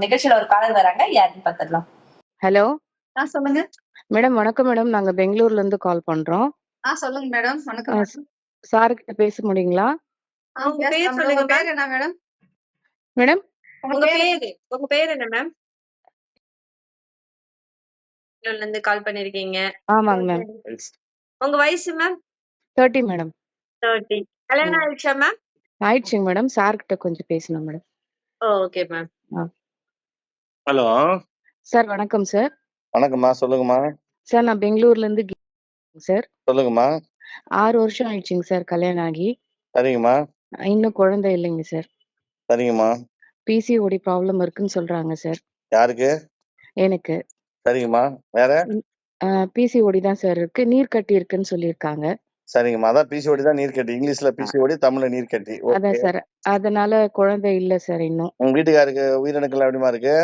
நிகழ்ச்சியில ஒரு காலர் வராங்க. யாருன்னு பாத்துடலாம். ஹலோ. சொல்லுங்க. மேடம் வணக்கம் மேடம். நாங்க பெங்களூர்ல இருந்து கால் பண்றோம். சொல்லுங்க மேடம். வணக்கம் மேடம். சார் கிட்ட பேச முடியுங்களா? உங்க பேர் சொல்லுங்க. உங்க பேர் என்ன மேடம்? மேடம் உங்க பேர் என்ன மேம்? இருந்து கால் பண்ணிருக்கீங்க. ஆமாங்க மேம். உங்க வயசு மேம்? 30 மேடம். 30. கல்யாணம் ஆயிடுச்சா மேம்? ஆயிடுச்சுங்க மேடம். சார் கிட்ட கொஞ்சம் பேசணும் madam. Okay ma'am. Hello sir வணக்கம் சார். வணக்கம்மா, சொல்லுங்கம்மா. சார் நான் பெங்களூர்ல இருந்து சார். சொல்லுங்கம்மா. 6 வருஷம் ஆயிடுச்சுங்க சார் கல்யாணம் ஆகி. சரிங்கம்மா. இன்னும் குழந்தை இல்லைங்க சார். சரிங்கம்மா. பிசிஓடி ப்ராப்ளம் இருக்குன்னு சொல்றாங்க சார். யாருக்கு? எனக்கு. சரிங்கம்மா. வேற? பிசிஓடி தான் சார் இருக்கு. நீர் கட்டி இருக்குன்னு சொல்லியிருக்காங்க. சரிங்கம்மா. அதான் பிசிஓடி தான் நீர்க்கட்டி. இங்கிலீஷ்ல பிசிஓடி, தமிழ்ல நீர்க்கட்டி. அதான் சார். அதனால குழந்தை இல்ல சார் இன்னும். உங்க வீட்டுக்காருக்கு உயிரணுக்கள் எப்படிமா இருக்கு?